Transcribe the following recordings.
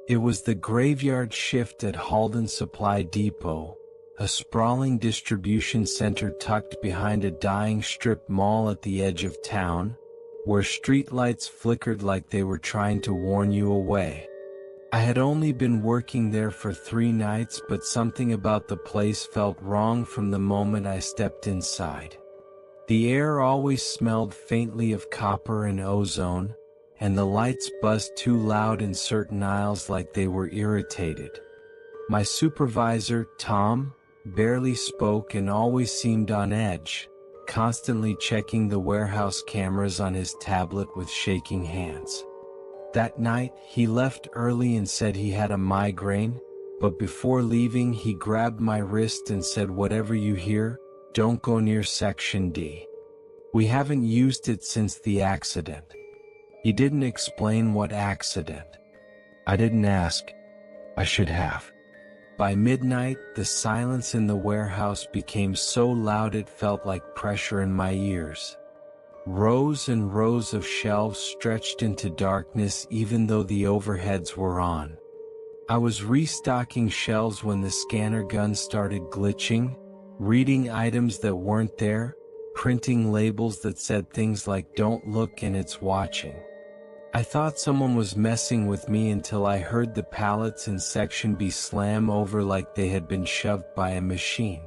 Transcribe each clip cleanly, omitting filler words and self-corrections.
It was the graveyard shift at Halden Supply Depot, a sprawling distribution center tucked behind a dying strip mall at the edge of town, where streetlights flickered like they were trying to warn you away. I had only been working there for 3 nights, but something about the place felt wrong from the moment I stepped inside. The air always smelled faintly of copper and ozone, and the lights buzzed too loud in certain aisles like they were irritated. My supervisor, Tom, barely spoke and always seemed on edge, constantly checking the warehouse cameras on his tablet with shaking hands. That night, he left early and said he had a migraine, but before leaving he grabbed my wrist and said, "Whatever you hear, don't go near Section D. We haven't used it since the accident." He didn't explain what accident. I didn't ask. I should have. By midnight, the silence in the warehouse became so loud it felt like pressure in my ears. Rows and rows of shelves stretched into darkness even though the overheads were on. I was restocking shelves when the scanner gun started glitching, reading items that weren't there, printing labels that said things like "Don't look and it's watching." I thought someone was messing with me until I heard the pallets in Section B slam over like they had been shoved by a machine.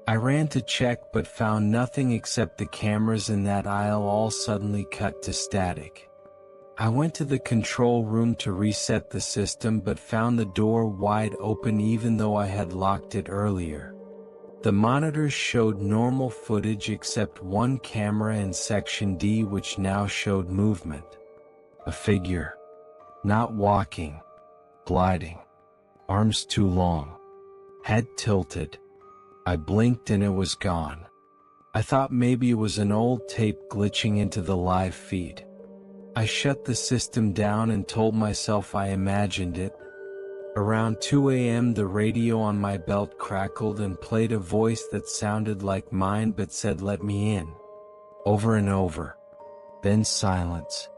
I ran to check but found nothing except the cameras in that aisle all suddenly cut to static. I went to the control room to reset the system but found the door wide open even though I had locked it earlier. The monitors showed normal footage except one camera in Section D which now showed movement. A figure. Not walking. Gliding. Arms too long. Head tilted. I blinked and it was gone. I thought maybe it was an old tape glitching into the live feed. I shut the system down and told myself I imagined it. Around 2 a.m. the radio on my belt crackled and played a voice that sounded like mine but said, "Let me in." Over and over. Then silence.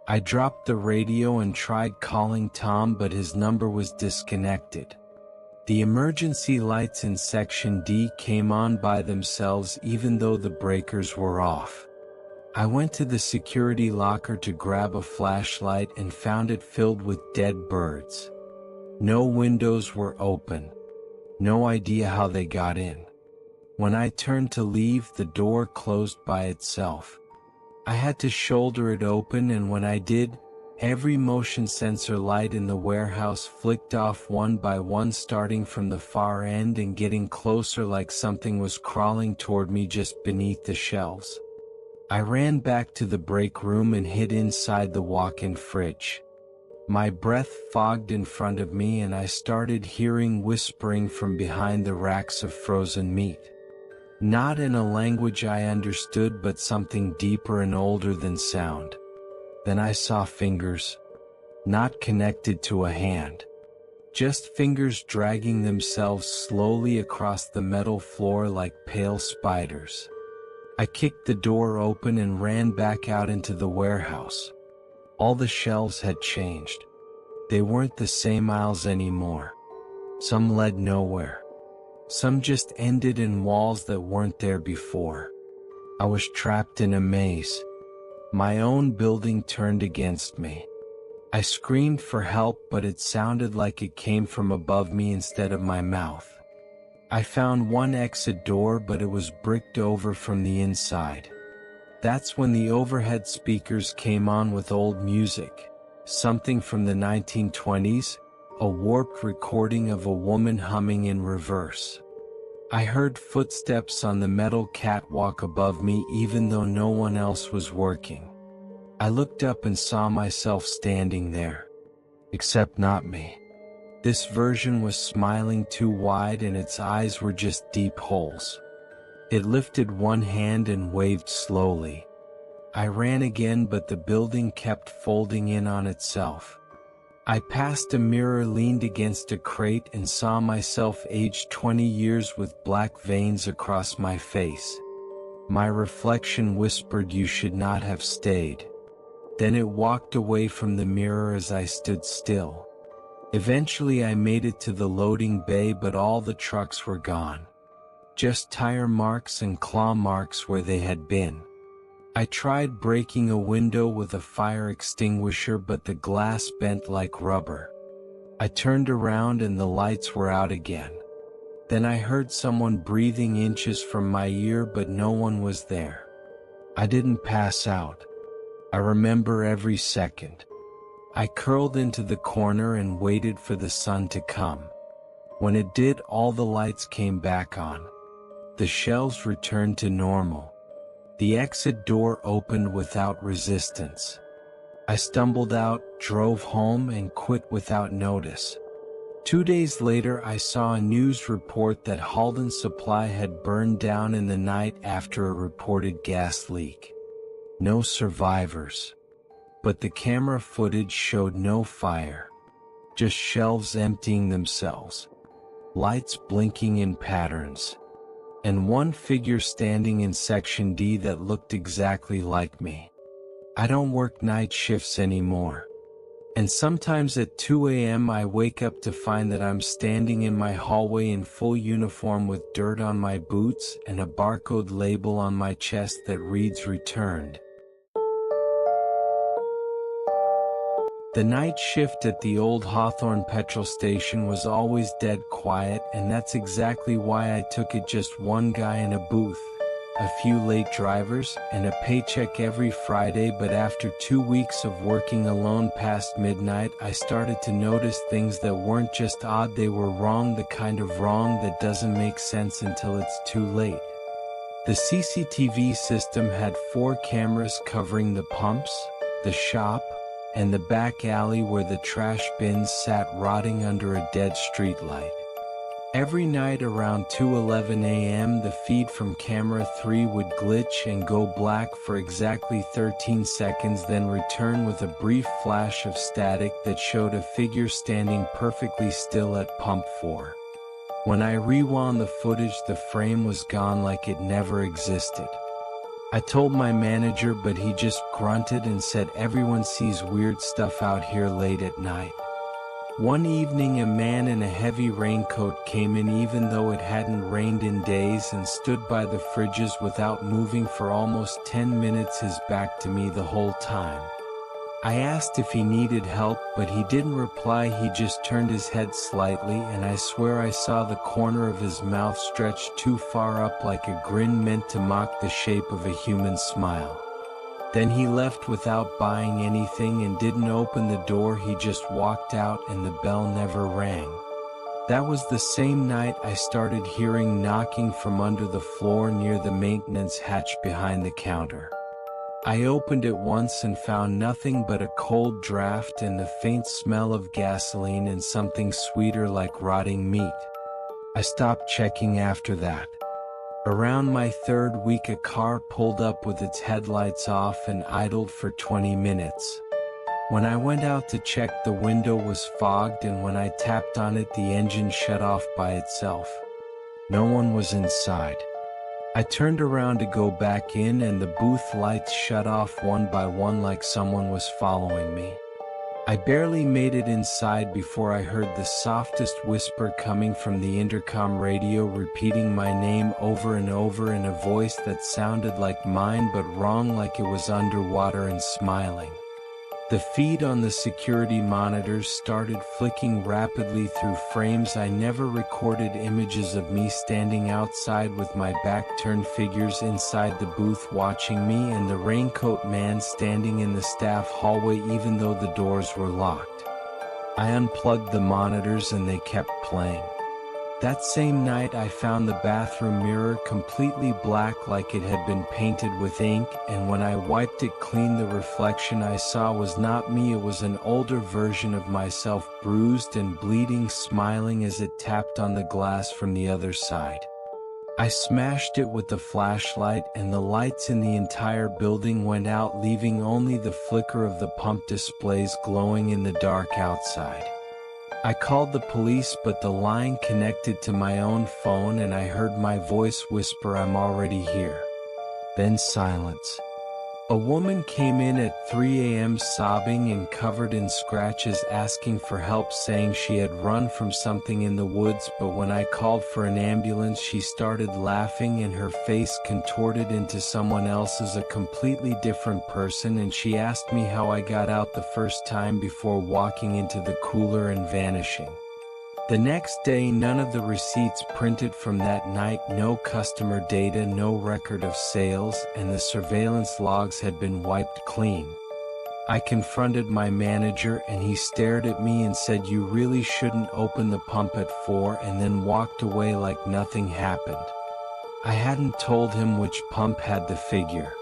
I dropped the radio and tried calling Tom but his number was disconnected. The emergency lights in Section D came on by themselves even though the breakers were off. I went to the security locker to grab a flashlight and found it filled with dead birds. No windows were open. No idea how they got in. When I turned to leave, the door closed by itself. I had to shoulder it open, and when I did, every motion sensor light in the warehouse flicked off one by one, starting from the far end and getting closer like something was crawling toward me just beneath the shelves. I ran back to the break room and hid inside the walk-in fridge. My breath fogged in front of me and I started hearing whispering from behind the racks of frozen meat. Not in a language I understood, but something deeper and older than sound. Then I saw fingers. Not connected to a hand. Just fingers dragging themselves slowly across the metal floor like pale spiders. I kicked the door open and ran back out into the warehouse. All the shelves had changed. They weren't the same aisles anymore. Some led nowhere. Some just ended in walls that weren't there before. I was trapped in a maze. My own building turned against me. I screamed for help, but it sounded like it came from above me instead of my mouth. I found one exit door, but it was bricked over from the inside. That's when the overhead speakers came on with old music, something from the 1920s, a warped recording of a woman humming in reverse. I heard footsteps on the metal catwalk above me even though no one else was working. I looked up and saw myself standing there. Except not me. This version was smiling too wide and its eyes were just deep holes. It lifted one hand and waved slowly. I ran again, but the building kept folding in on itself. I passed a mirror, leaned against a crate, and saw myself aged 20 years with black veins across my face. My reflection whispered, "You should not have stayed." Then it walked away from the mirror as I stood still. Eventually I made it to the loading bay, but all the trucks were gone. Just tire marks and claw marks where they had been. I tried breaking a window with a fire extinguisher, but the glass bent like rubber. I turned around and the lights were out again. Then I heard someone breathing inches from my ear, but no one was there. I didn't pass out. I remember every second. I curled into the corner and waited for the sun to come. When it did, all the lights came back on. The shelves returned to normal. The exit door opened without resistance. I stumbled out, drove home, and quit without notice. 2 days later, I saw a news report that Halden Supply had burned down in the night after a reported gas leak. No survivors. But the camera footage showed no fire. Just shelves emptying themselves. Lights blinking in patterns. And one figure standing in Section D that looked exactly like me. I don't work night shifts anymore. And sometimes at 2 a.m. I wake up to find that I'm standing in my hallway in full uniform with dirt on my boots and a barcode label on my chest that reads "Returned." The night shift at the old Hawthorne petrol station was always dead quiet, and that's exactly why I took it. Just one guy in a booth, a few late drivers, and a paycheck every Friday. But after 2 weeks of working alone past midnight, I started to notice things that weren't just odd, they were wrong, the kind of wrong that doesn't make sense until it's too late. The CCTV system had 4 cameras covering the pumps, the shop, and the back alley where the trash bins sat rotting under a dead streetlight. Every night around 2:11 a.m. the feed from camera 3 would glitch and go black for exactly 13 seconds, then return with a brief flash of static that showed a figure standing perfectly still at pump 4. When I rewound the footage, the frame was gone, like it never existed. I told my manager, but he just grunted and said everyone sees weird stuff out here late at night. One evening a man in a heavy raincoat came in even though it hadn't rained in days, and stood by the fridges without moving for almost 10 minutes, his back to me the whole time. I asked if he needed help, but he didn't reply. He just turned his head slightly, and I swear I saw the corner of his mouth stretched too far up, like a grin meant to mock the shape of a human smile. Then he left without buying anything and didn't open the door. He just walked out and the bell never rang. That was the same night I started hearing knocking from under the floor near the maintenance hatch behind the counter. I opened it once and found nothing but a cold draft and the faint smell of gasoline and something sweeter like rotting meat. I stopped checking after that. Around my 3rd week a car pulled up with its headlights off and idled for 20 minutes. When I went out to check, the window was fogged, and when I tapped on it the engine shut off by itself. No one was inside. I turned around to go back in and the booth lights shut off one by one like someone was following me. I barely made it inside before I heard the softest whisper coming from the intercom radio, repeating my name over and over in a voice that sounded like mine but wrong, like it was underwater, and smiling. The feed on the security monitors started flicking rapidly through frames. I never recorded images of me standing outside with my back turned, figures inside the booth watching me, and the raincoat man standing in the staff hallway even though the doors were locked. I unplugged the monitors and they kept playing. That same night I found the bathroom mirror completely black, like it had been painted with ink, and when I wiped it clean the reflection I saw was not me. It was an older version of myself, bruised and bleeding, smiling as it tapped on the glass from the other side. I smashed it with the flashlight and the lights in the entire building went out, leaving only the flicker of the pump displays glowing in the dark outside. I called the police, but the line connected to my own phone and I heard my voice whisper, "I'm already here." Then silence. A woman came in at 3 a.m. sobbing and covered in scratches, asking for help, saying she had run from something in the woods, but when I called for an ambulance she started laughing and her face contorted into someone else's, a completely different person, and she asked me how I got out the first time before walking into the cooler and vanishing. The next day, none of the receipts printed from that night, no customer data, no record of sales, and the surveillance logs had been wiped clean. I confronted my manager and he stared at me and said, "You really shouldn't open the pump at 4," and then walked away like nothing happened. I hadn't told him which pump had the figure.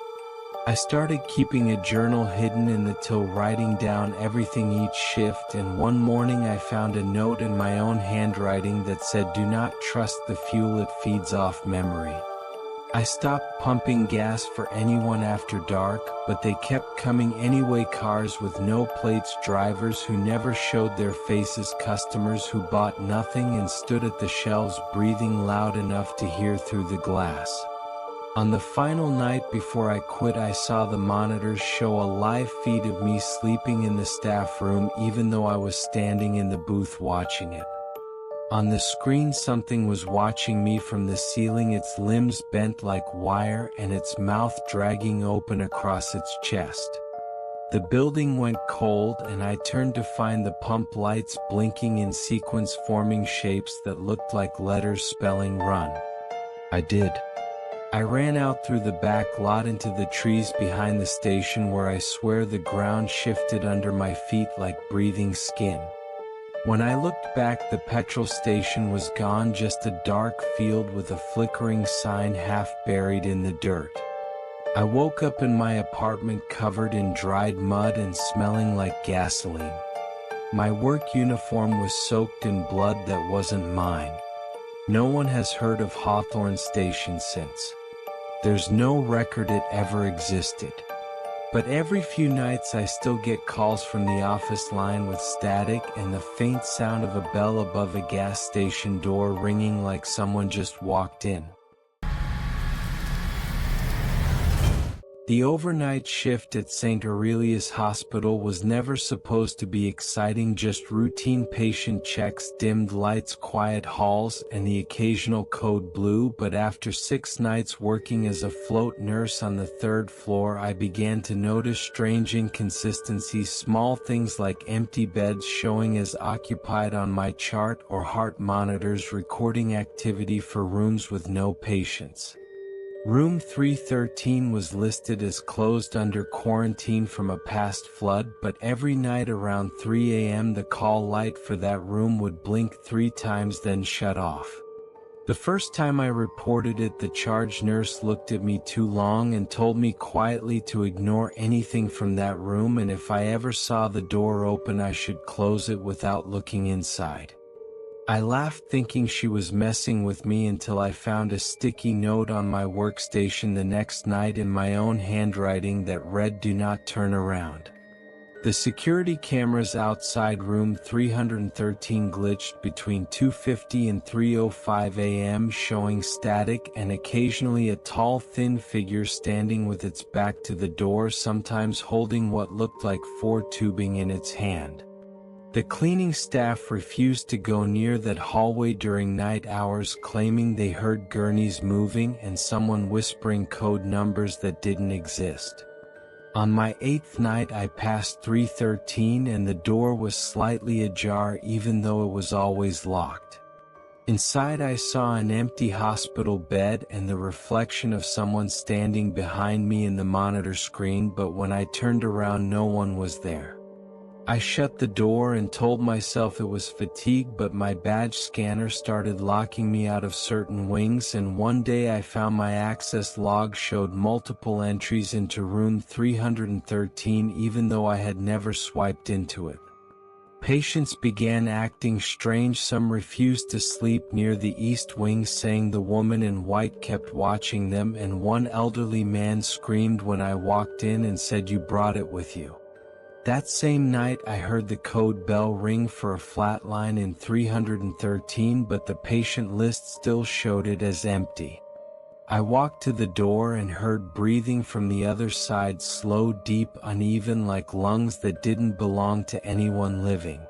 I started keeping a journal hidden in the till, writing down everything each shift, and one morning I found a note in my own handwriting that said, "Do not trust the fuel, it feeds off memory." I stopped pumping gas for anyone after dark, but they kept coming anyway. Cars with no plates, drivers who never showed their faces, customers who bought nothing and stood at the shelves breathing loud enough to hear through the glass. On the final night before I quit, I saw the monitors show a live feed of me sleeping in the staff room, even though I was standing in the booth watching it. On the screen, something was watching me from the ceiling, its limbs bent like wire and its mouth dragging open across its chest. The building went cold and I turned to find the pump lights blinking in sequence, forming shapes that looked like letters spelling run. I did. I ran out through the back lot into the trees behind the station, where I swear the ground shifted under my feet like breathing skin. When I looked back, the petrol station was gone, just a dark field with a flickering sign half buried in the dirt. I woke up in my apartment covered in dried mud and smelling like gasoline. My work uniform was soaked in blood that wasn't mine. No one has heard of Hawthorne Station since. There's no record it ever existed. But every few nights I still get calls from the office line with static and the faint sound of a bell above a gas station door ringing like someone just walked in. The overnight shift at St. Aurelius Hospital was never supposed to be exciting, just routine patient checks, dimmed lights, quiet halls, and the occasional code blue. But after 6 nights working as a float nurse on the 3rd floor, I began to notice strange inconsistencies, small things like empty beds showing as occupied on my chart, or heart monitors recording activity for rooms with no patients. Room 313 was listed as closed under quarantine from a past flood, but every night around 3 a.m. the call light for that room would blink 3 times then shut off. The first time I reported it, the charge nurse looked at me too long and told me quietly to ignore anything from that room, and if I ever saw the door open I should close it without looking inside. I laughed, thinking she was messing with me, until I found a sticky note on my workstation the next night in my own handwriting that read, "Do not turn around." The security cameras outside room 313 glitched between 2:50 and 3:05 a.m., showing static and occasionally a tall, thin figure standing with its back to the door, sometimes holding what looked like 4 tubing in its hand. The cleaning staff refused to go near that hallway during night hours, claiming they heard gurneys moving and someone whispering code numbers that didn't exist. On my 8th night I passed 313 and the door was slightly ajar, even though it was always locked. Inside I saw an empty hospital bed and the reflection of someone standing behind me in the monitor screen, but when I turned around no one was there. I shut the door and told myself it was fatigue, but my badge scanner started locking me out of certain wings, and one day I found my access log showed multiple entries into room 313 even though I had never swiped into it. Patients began acting strange, some refused to sleep near the east wing, saying the woman in white kept watching them, and one elderly man screamed when I walked in and said, "You brought it with you." That same night I heard the code bell ring for a flatline in 313, but the patient list still showed it as empty. I walked to the door and heard breathing from the other side, slow, deep, uneven, like lungs that didn't belong to anyone living.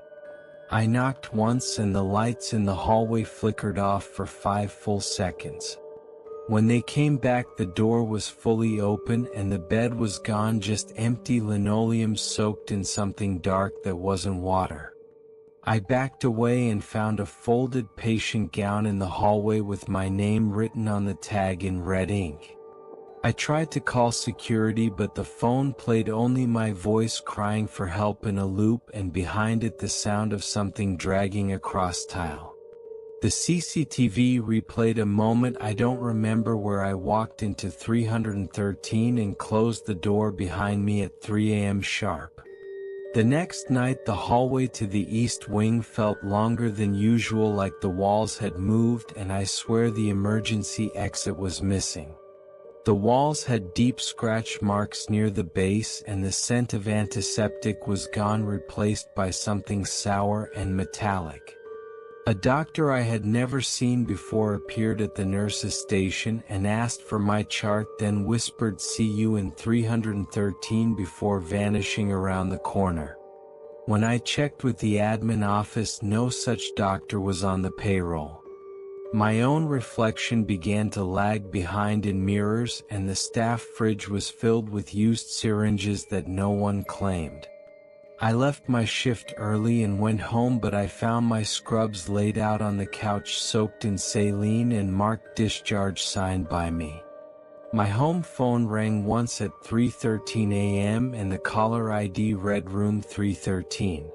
I knocked once and the lights in the hallway flickered off for 5 full seconds. When they came back, the door was fully open and the bed was gone, just empty linoleum soaked in something dark that wasn't water. I backed away and found a folded patient gown in the hallway with my name written on the tag in red ink. I tried to call security, but the phone played only my voice crying for help in a loop, and behind it the sound of something dragging across tile. The CCTV replayed a moment I don't remember where I walked into 313 and closed the door behind me at 3 a.m. sharp. The next night the hallway to the east wing felt longer than usual, like the walls had moved, and I swear the emergency exit was missing. The walls had deep scratch marks near the base, and the scent of antiseptic was gone, replaced by something sour and metallic. A doctor I had never seen before appeared at the nurse's station and asked for my chart, then whispered "See you in 313" before vanishing around the corner. When I checked with the admin office, no such doctor was on the payroll. My own reflection began to lag behind in mirrors, and the staff fridge was filled with used syringes that no one claimed. I left my shift early and went home, but I found my scrubs laid out on the couch, soaked in saline and marked discharge sign by me. My home phone rang once at 3:13 a.m. and the caller ID read room 313.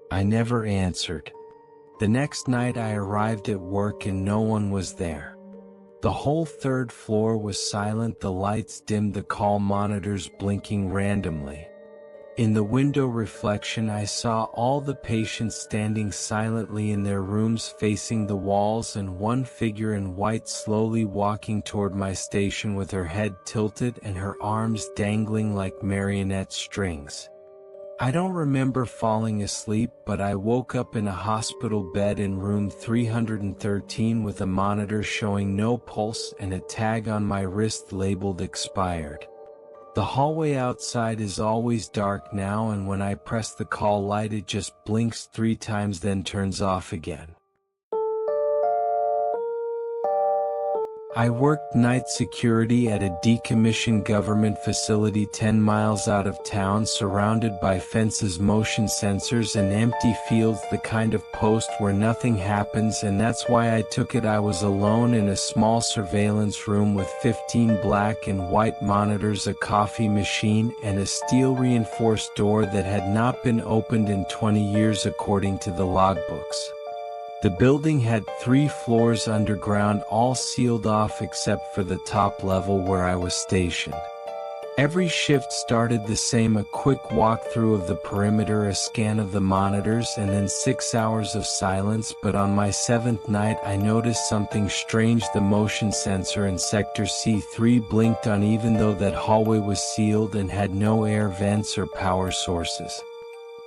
I never answered. The next night I arrived at work and no one was there. The whole 3rd floor was silent, the lights dimmed, the call monitors blinking randomly. In the window reflection I saw all the patients standing silently in their rooms facing the walls, and one figure in white slowly walking toward my station with her head tilted and her arms dangling like marionette strings. I don't remember falling asleep, but I woke up in a hospital bed in room 313 with a monitor showing no pulse and a tag on my wrist labeled expired. The hallway outside is always dark now, and when I press the call light it just blinks 3 times then turns off again. I worked night security at a decommissioned government facility 10 miles out of town, surrounded by fences, motion sensors, and empty fields, the kind of post where nothing happens, and that's why I took it. I was alone in a small surveillance room with 15 black and white monitors, a coffee machine, and a steel-reinforced door that had not been opened in 20 years according to the logbooks. The building had 3 floors underground, all sealed off except for the top level where I was stationed. Every shift started the same: a quick walkthrough of the perimeter, a scan of the monitors, and then 6 hours of silence. But on my 7th night I noticed something strange. The motion sensor in Sector C3 blinked on, even though that hallway was sealed and had no air vents or power sources.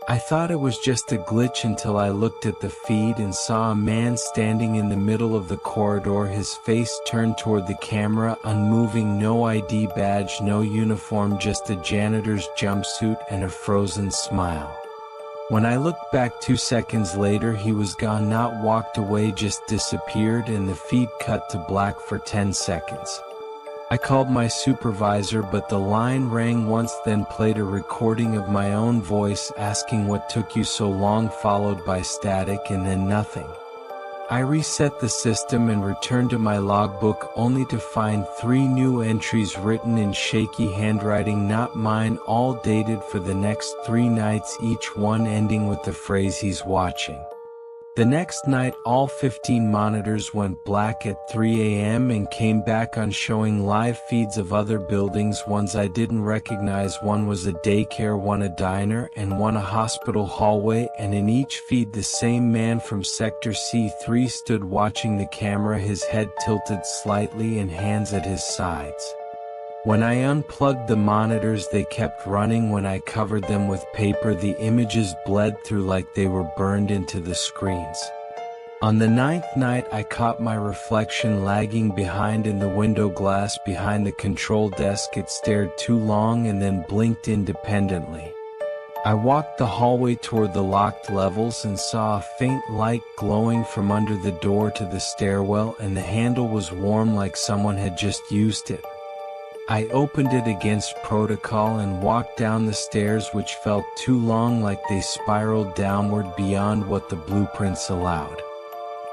I thought it was just a glitch until I looked at the feed and saw a man standing in the middle of the corridor, his face turned toward the camera, unmoving, no ID badge, no uniform, just a janitor's jumpsuit and a frozen smile. When I looked back 2 seconds later, he was gone, not walked away, just disappeared, and the feed cut to black for 10 seconds. I called my supervisor, but the line rang once, then played a recording of my own voice asking what took you so long, followed by static and then nothing. I reset the system and returned to my logbook, only to find 3 new entries written in shaky handwriting, not mine, all dated for the next 3 nights, each one ending with the phrase "he's watching." The next night all 15 monitors went black at 3 a.m. and came back on, showing live feeds of other buildings, ones I didn't recognize. One was a daycare, one a diner, and one a hospital hallway, and in each feed the same man from Sector C3 stood watching the camera, his head tilted slightly and hands at his sides. When I unplugged the monitors they kept running. When I covered them with paper the images bled through like they were burned into the screens. On the ninth night, I caught my reflection lagging behind in the window glass behind the control desk. It stared too long and then blinked independently. I walked the hallway toward the locked levels and saw a faint light glowing from under the door to the stairwell, and the handle was warm like someone had just used it. I opened it against protocol and walked down the stairs, which felt too long, like they spiraled downward beyond what the blueprints allowed.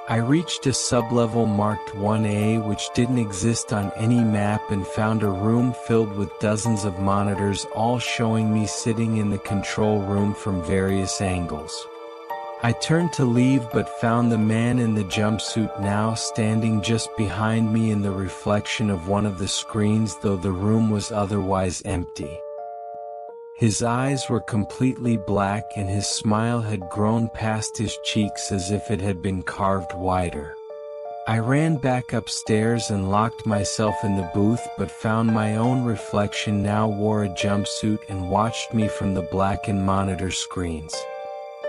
I reached a sublevel marked 1A, which didn't exist on any map, and found a room filled with dozens of monitors, all showing me sitting in the control room from various angles. I turned to leave but found the man in the jumpsuit now standing just behind me in the reflection of one of the screens, though the room was otherwise empty. His eyes were completely black and his smile had grown past his cheeks as if it had been carved wider. I ran back upstairs and locked myself in the booth, but found my own reflection now wore a jumpsuit and watched me from the blackened monitor screens.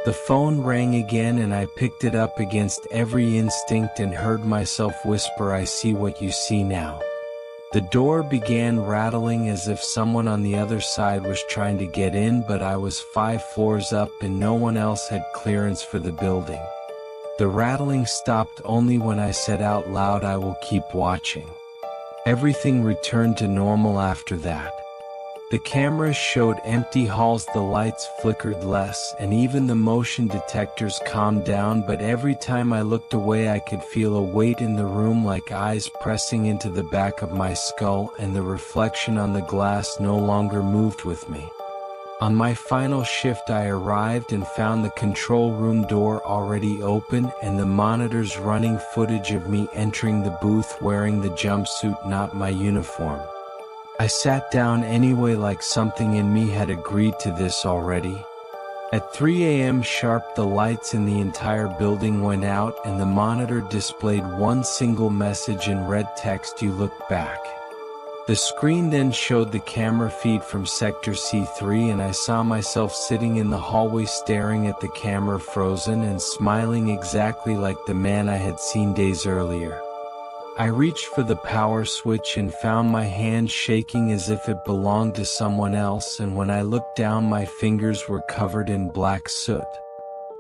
The phone rang again and I picked it up against every instinct and heard myself whisper, "I see what you see now." The door began rattling as if someone on the other side was trying to get in, but I was 5 floors up and no one else had clearance for the building. The rattling stopped only when I said out loud, "I will keep watching." Everything returned to normal after that. The cameras showed empty halls, the lights flickered less, and even the motion detectors calmed down, but every time I looked away I could feel a weight in the room, like eyes pressing into the back of my skull, and the reflection on the glass no longer moved with me. On my final shift I arrived and found the control room door already open and the monitors running footage of me entering the booth wearing the jumpsuit, not my uniform. I sat down anyway, like something in me had agreed to this already. At 3 a.m. sharp, the lights in the entire building went out and the monitor displayed one single message in red text: "You look back." The screen then showed the camera feed from Sector C3 and I saw myself sitting in the hallway staring at the camera, frozen and smiling exactly like the man I had seen days earlier. I reached for the power switch and found my hand shaking as if it belonged to someone else, and when I looked down my fingers were covered in black soot.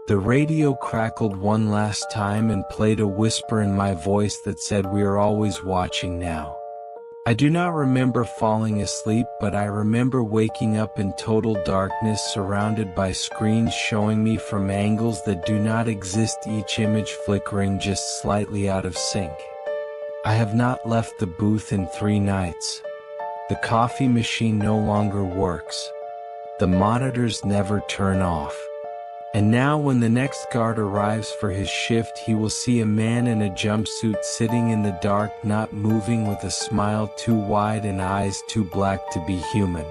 The radio crackled one last time and played a whisper in my voice that said, "We are always watching now." I do not remember falling asleep, but I remember waking up in total darkness, surrounded by screens showing me from angles that do not exist, each image flickering just slightly out of sync. I have not left the booth in 3 nights. The coffee machine no longer works. The monitors never turn off. And now when the next guard arrives for his shift, he will see a man in a jumpsuit sitting in the dark, not moving, with a smile too wide and eyes too black to be human.